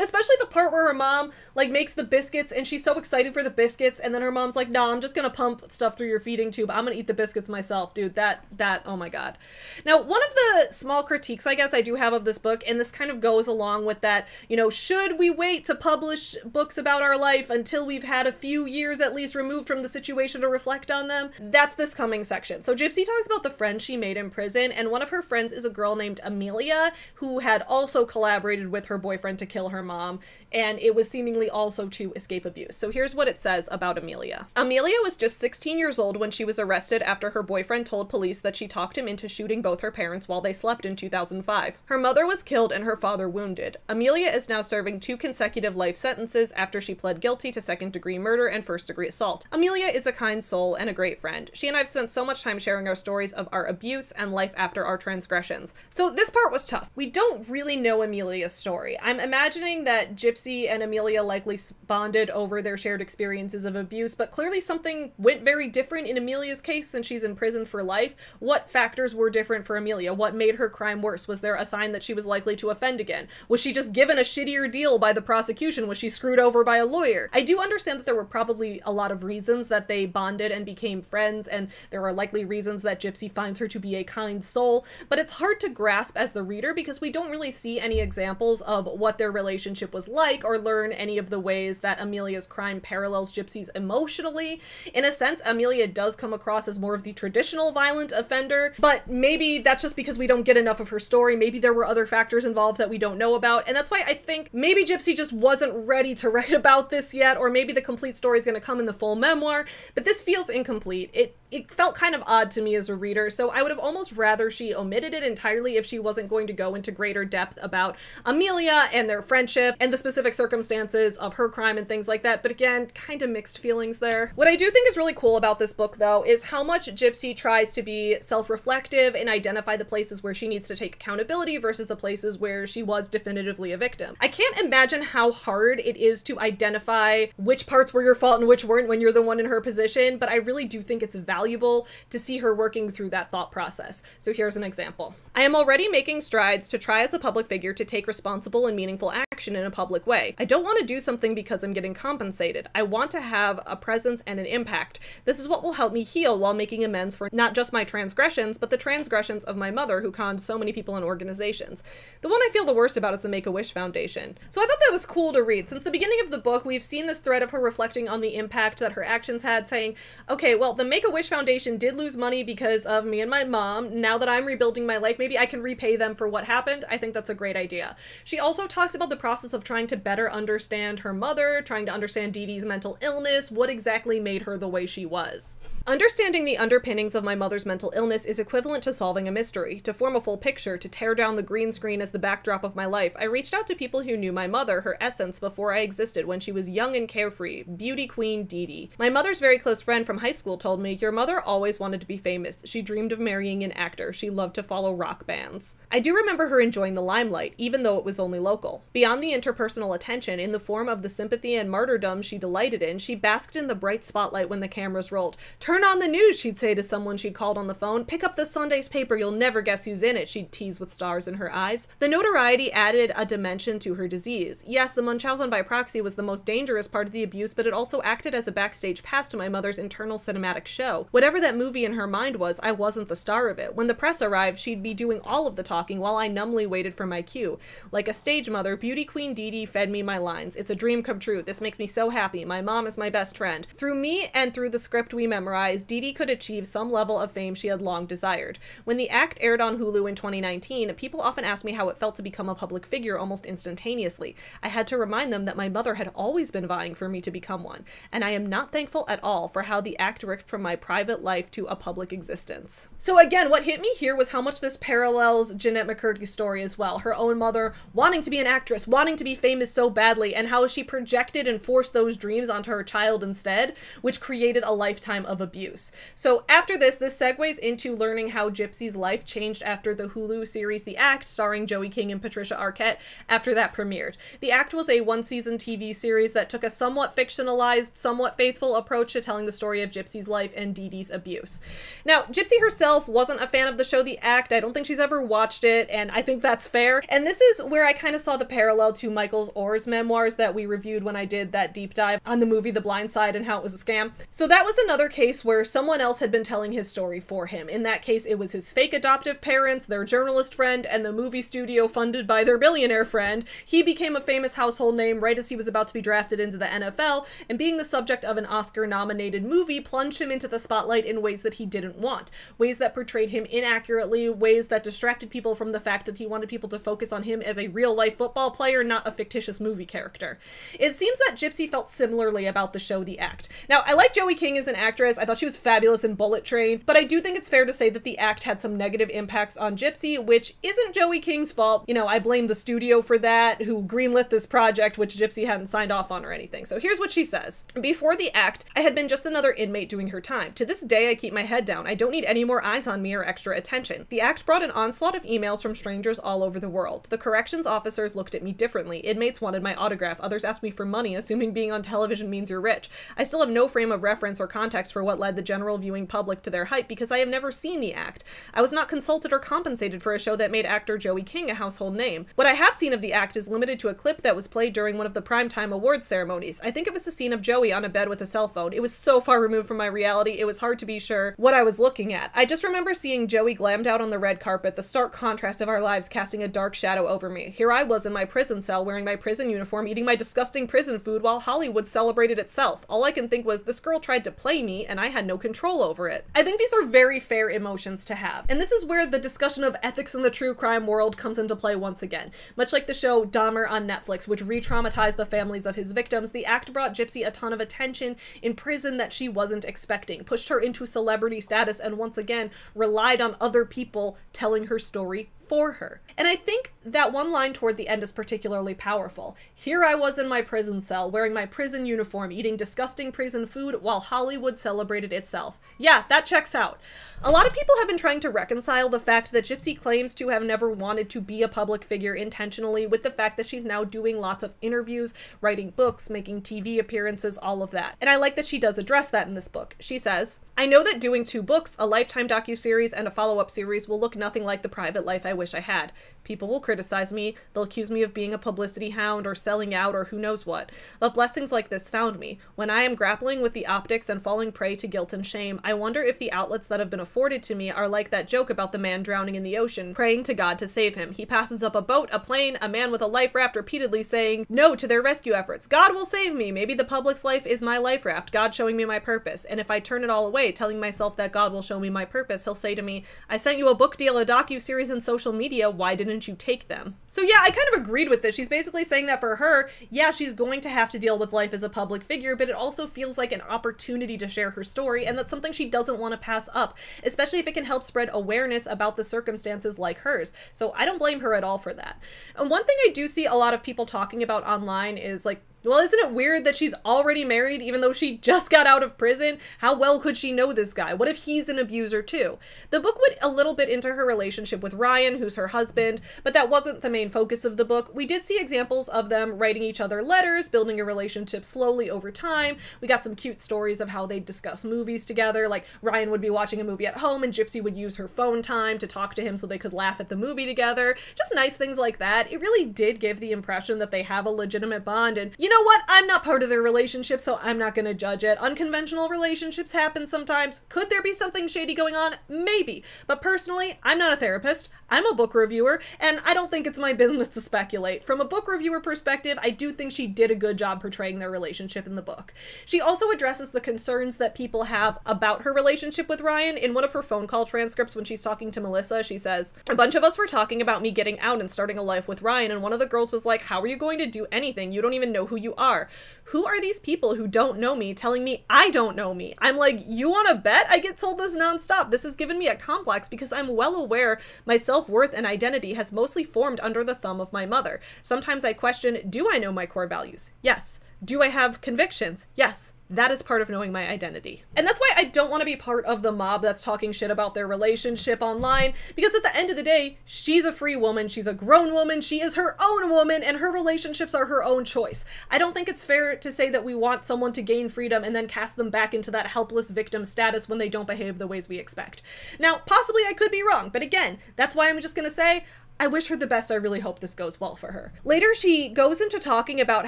especially the part where her mom like makes the biscuits and she's so excited for the biscuits, and then her mom's like, "No, I'm just gonna pump stuff through your feeding tube. I'm gonna eat the biscuits myself." Dude, that, oh my god. Now, one of the small critiques I guess I do have of this book, and this kind of goes along with that, you know, should we wait to publish books about our life until we've had a few years at least removed from the situation to reflect on them? That's this coming section. So Gypsy talks about the friends she made in prison, and one of her friends is a girl named Amelia, who had also collaborated with her boyfriend to kill her mom, and it was seemingly also to escape abuse. So here's what it says about Amelia. Amelia was just 16 years old when she was arrested after her boyfriend told police that she talked him into shooting both her parents while they slept in 2005. Her mother was killed and her father wounded. Amelia is now serving 2 consecutive life sentences after she pled guilty to second-degree murder and first-degree assault. Amelia is a kind soul and a great friend. She and I have spent so much time sharing our stories of our abuse and life after our transgressions. So this part was tough. We don't really know Amelia's story. I'm imagining that Gypsy and Amelia likely bonded over their shared experiences of abuse, but clearly something went very different in Amelia's case since she's in prison for life. What factors were different for Amelia? What made her crime worse? Was there a sign that she was likely to offend again? Was she just given a shittier deal by the prosecution? Was she screwed over by a lawyer? I do understand that there were probably a lot of reasons that they bonded and became friends, and there are likely reasons that Gypsy finds her to be a kind soul, but it's hard to grasp as the reader because we don't really see any examples of what their relationship was like or learn any of the ways that Amelia's crime parallels Gypsy's emotionally. In a sense, Amelia does come across as more of the traditional violent offender, but maybe that's just because we don't get enough of her story. Maybe there were other factors involved that we don't know about, and that's why I think maybe Gypsy just wasn't ready to write about this yet, or maybe the complete story is going to come in the full memoir, but this feels incomplete. It felt kind of odd to me as a reader, so I would have almost rather she omitted it entirely if she wasn't going to go into greater depth about Amelia and their friendship and the specific circumstances of her crime and things like that. But again, kind of mixed feelings there. What I do think is really cool about this book, though, is how much Gypsy tries to be self-reflective and identify the places where she needs to take accountability versus the places where she was definitively a victim. I can't imagine how hard it is to identify which parts were your fault and which weren't when you're the one in her position, but I really do think it's valuable to see her working through that thought process. So here's an example. I am already making strides to try as a public figure to take responsible and meaningful action in a public way. I don't want to do something because I'm getting compensated. I want to have a presence and an impact. This is what will help me heal while making amends for not just my transgressions, but the transgressions of my mother who conned so many people and organizations. The one I feel the worst about is the Make-A-Wish Foundation. So I thought that was cool to read. Since the beginning of the book, we've seen this thread of her reflecting on the impact that her actions had, saying, okay, well, the Make-A-Wish Foundation did lose money because of me and my mom. Now that I'm rebuilding my life, maybe I can repay them for what happened. I think that's a great idea. She also talks about the process of trying to better understand her mother, trying to understand Dee Dee's mental illness, what exactly made her the way she was. Understanding the underpinnings of my mother's mental illness is equivalent to solving a mystery. To form a full picture, to tear down the green screen as the backdrop of my life, I reached out to people who knew my mother, her essence, before I existed, when she was young and carefree, beauty queen Dee Dee. My mother's very close friend from high school told me, your mother always wanted to be famous. She dreamed of marrying an actor. She loved to follow rock bands. I do remember her enjoying the limelight, even though it was only local. Beyond the interpersonal attention, in the form of the sympathy and martyrdom she delighted in, she basked in the bright spotlight when the cameras rolled. Turn on the news, she'd say to someone she'd called on the phone. Pick up the Sunday's paper, you'll never guess who's in it, she'd tease with stars in her eyes. The notoriety added a dimension to her disease. Yes, the Munchausen by proxy was the most dangerous part of the abuse, but it also acted as a backstage pass to my mother's internal cinematic show. Whatever that movie in her mind was, I wasn't the star of it. When the press arrived, she'd be doing all of the talking while I numbly waited for my cue. Like a stage mother, beauty queen Dee Dee fed me my lines. It's a dream come true. This makes me so happy. My mom is my best friend. Through me and through the script we memorized, Dee Dee could achieve some level of fame she had long desired. When the act aired on Hulu in 2019, people often asked me how it felt to become a public figure almost instantaneously. I had to remind them that my mother had always been vying for me to become one, and I am not thankful at all for how the act ripped from my private life to a public existence. So again, what hit me here was how much this parallels Jennette McCurdy's story as well. Her own mother wanting to be an actress, wanting to be famous so badly, and how she projected and forced those dreams onto her child instead, which created a lifetime of abuse. So after this segues into learning how Gypsy's life changed after the Hulu series The Act, starring Joey King and Patricia Arquette, after that premiered. The Act was a one-season TV series that took a somewhat fictionalized, somewhat faithful approach to telling the story of Gypsy's life and Dee Dee's abuse. Now, Gypsy herself wasn't a fan of the show The Act. I don't think she's ever watched it, and I think that's fair. And this is where I kind of saw the parallel to Michael Orr's memoirs that we reviewed when I did that deep dive on the movie The Blind Side and how it was a scam. So that was another case where someone else had been telling his story for him. In that case, it was his fake adoptive parents, their journalist friend, and the movie studio funded by their billionaire friend. He became a famous household name right as he was about to be drafted into the NFL, and being the subject of an Oscar-nominated movie plunged him into the spotlight in ways that he didn't want. Ways that portrayed him inaccurately, ways that distracted people from the fact that he wanted people to focus focus on him as a real-life football player, not a fictitious movie character. It seems that Gypsy felt similarly about the show The Act. Now, I like Joey King as an actress. I thought she was fabulous in Bullet Train, but I do think it's fair to say that The Act had some negative impacts on Gypsy, which isn't Joey King's fault. You know, I blame the studio for that, who greenlit this project, which Gypsy hadn't signed off on or anything. So here's what she says. Before The Act, I had been just another inmate doing her time. To this day, I keep my head down. I don't need any more eyes on me or extra attention. The Act brought an onslaught of emails from strangers all over the world. The corrections officers looked at me differently. Inmates wanted my autograph. Others asked me for money, assuming being on television means you're rich. I still have no frame of reference or context for what led the general viewing public to their hype because I have never seen The Act. I was not consulted or compensated for a show that made actor Joey King a household name. What I have seen of The Act is limited to a clip that was played during one of the primetime awards ceremonies. I think it was a scene of Joey on a bed with a cell phone. It was so far removed from my reality, it was hard to be sure what I was looking at. I just remember seeing Joey glammed out on the red carpet, the stark contrast of our lives casting a dark shadow over me. Here I was in my prison cell wearing my prison uniform, eating my disgusting prison food while Hollywood celebrated itself. All I can think was, this girl tried to play me and I had no control over it. I think these are very fair emotions to have. And this is where the discussion of ethics in the true crime world comes into play once again. Much like the show Dahmer on Netflix, which re-traumatized the families of his victims, The Act brought Gypsy a ton of attention in prison that she wasn't expecting, pushed her into celebrity status, and once again relied on other people telling her story for her. And I think that one line toward the end is particularly powerful. Here I was in my prison cell, wearing my prison uniform, eating disgusting prison food while Hollywood celebrated itself. Yeah, that checks out. A lot of people have been trying to reconcile the fact that Gypsy claims to have never wanted to be a public figure intentionally with the fact that she's now doing lots of interviews, writing books, making TV appearances, all of that. And I like that she does address that in this book. She says, I know that doing 2 books, a Lifetime docuseries and a follow-up series will look nothing like the private life I wish I had. People will criticize me, they'll accuse me of being a publicity hound or selling out or who knows what. But blessings like this found me. When I am grappling with the optics and falling prey to guilt and shame, I wonder if the outlets that have been afforded to me are like that joke about the man drowning in the ocean, praying to God to save him. He passes up a boat, a plane, a man with a life raft repeatedly saying no to their rescue efforts. God will save me. Maybe the public's life is my life raft, God showing me my purpose. And if I turn it all away, telling myself that God will show me my purpose, he'll say to me, I sent you a book deal, a docuseries, and social media. Why didn't you take them? So yeah, I kind of agreed with this. She's basically saying that for her, yeah, she's going to have to deal with life as a public figure, but it also feels like an opportunity to share her story, and that's something she doesn't want to pass up, especially if it can help spread awareness about the circumstances like hers. So I don't blame her at all for that. And one thing I do see a lot of people talking about online is like, well, isn't it weird that she's already married even though she just got out of prison? How well could she know this guy? What if he's an abuser too? The book went a little bit into her relationship with Ryan, who's her husband, but that wasn't the main focus of the book. We did see examples of them writing each other letters, building a relationship slowly over time. We got some cute stories of how they discuss movies together, like Ryan would be watching a movie at home and Gypsy would use her phone time to talk to him so they could laugh at the movie together. Just nice things like that. It really did give the impression that they have a legitimate bond, and you know what? I'm not part of their relationship, so I'm not gonna judge it. Unconventional relationships happen sometimes. Could there be something shady going on? Maybe. But personally, I'm not a therapist. I'm a book reviewer, and I don't think it's my business to speculate. From a book reviewer perspective, I do think she did a good job portraying their relationship in the book. She also addresses the concerns that people have about her relationship with Ryan. In one of her phone call transcripts when she's talking to Melissa, she says, a bunch of us were talking about me getting out and starting a life with Ryan, and one of the girls was like, how are you going to do anything? You don't even know who you are. Who are these people who don't know me telling me I don't know me? I'm like, you want to bet? I get told this nonstop. This has given me a complex because I'm well aware my self-worth and identity has mostly formed under the thumb of my mother. Sometimes I question, do I know my core values? Yes. Do I have convictions? Yes. That is part of knowing my identity. And that's why I don't want to be part of the mob that's talking shit about their relationship online, because at the end of the day, she's a free woman, she's a grown woman, she is her own woman, and her relationships are her own choice. I don't think it's fair to say that we want someone to gain freedom and then cast them back into that helpless victim status when they don't behave the ways we expect. Now, possibly I could be wrong, but again, that's why I'm just gonna say, I wish her the best. I really hope this goes well for her. Later, she goes into talking about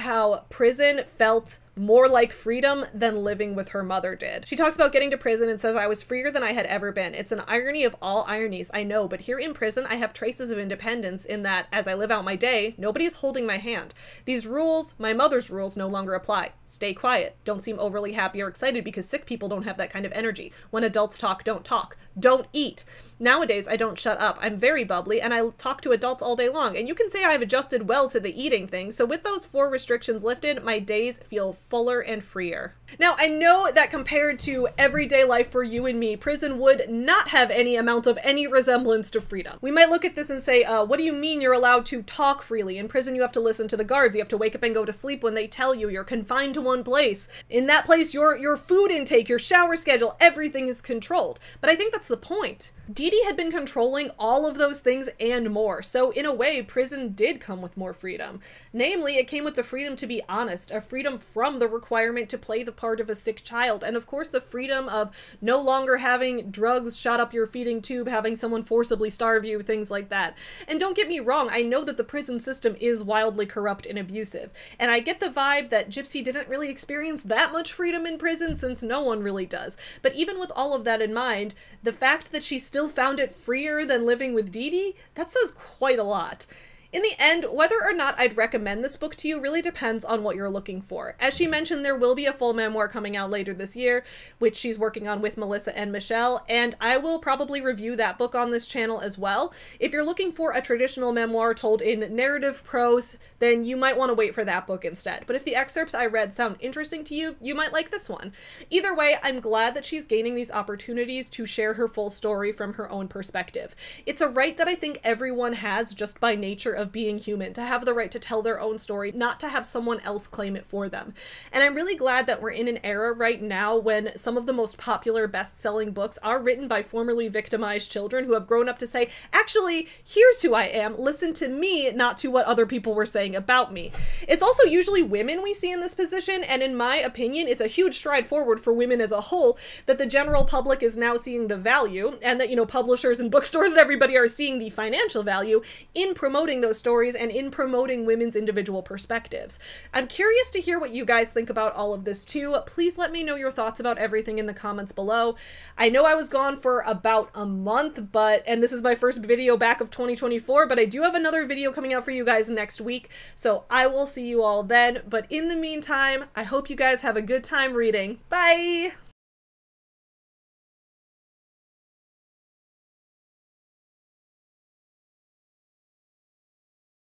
how prison felt more like freedom than living with her mother did. She talks about getting to prison and says, "I was freer than I had ever been. It's an irony of all ironies, I know, but here in prison I have traces of independence in that, as I live out my day, nobody is holding my hand. These rules, my mother's rules, no longer apply. Stay quiet. Don't seem overly happy or excited because sick people don't have that kind of energy. When adults talk, don't talk. Don't eat. Nowadays, I don't shut up. I'm very bubbly and I talk to adults all day long, and you can say I've adjusted well to the eating thing, so with those 4 restrictions lifted, my days feel fuller and freer." Now, I know that compared to everyday life for you and me, prison would not have any amount of any resemblance to freedom. We might look at this and say, what do you mean you're allowed to talk freely? In prison, you have to listen to the guards. You have to wake up and go to sleep when they tell you. You're confined to one place. In that place, your food intake, your shower schedule, everything is controlled. But I think that's the point. Dee Dee had been controlling all of those things and more, so in a way, prison did come with more freedom. Namely, it came with the freedom to be honest, a freedom from the requirement to play the part of a sick child, and of course the freedom of no longer having drugs shot up your feeding tube, having someone forcibly starve you, things like that. And don't get me wrong, I know that the prison system is wildly corrupt and abusive, and I get the vibe that Gypsy didn't really experience that much freedom in prison, since no one really does. But even with all of that in mind, the fact that she still found it freer than living with Dee Dee, that says quite a lot. In the end, whether or not I'd recommend this book to you really depends on what you're looking for. As she mentioned, there will be a full memoir coming out later this year, which she's working on with Melissa and Michelle, and I will probably review that book on this channel as well. If you're looking for a traditional memoir told in narrative prose, then you might want to wait for that book instead. But if the excerpts I read sound interesting to you, you might like this one. Either way, I'm glad that she's gaining these opportunities to share her full story from her own perspective. It's a right that I think everyone has just by nature of being human, to have the right to tell their own story, not to have someone else claim it for them. And I'm really glad that we're in an era right now when some of the most popular best-selling books are written by formerly victimized children who have grown up to say, actually, here's who I am, listen to me, not to what other people were saying about me. It's also usually women we see in this position, and in my opinion, it's a huge stride forward for women as a whole that the general public is now seeing the value, and that, you know, publishers and bookstores and everybody are seeing the financial value in promoting those stories and in promoting women's individual perspectives. I'm curious to hear what you guys think about all of this too. Please let me know your thoughts about everything in the comments below. I know I was gone for about a month, and this is my first video back of 2024, but I do have another video coming out for you guys next week, so I will see you all then. But in the meantime, I hope you guys have a good time reading. Bye!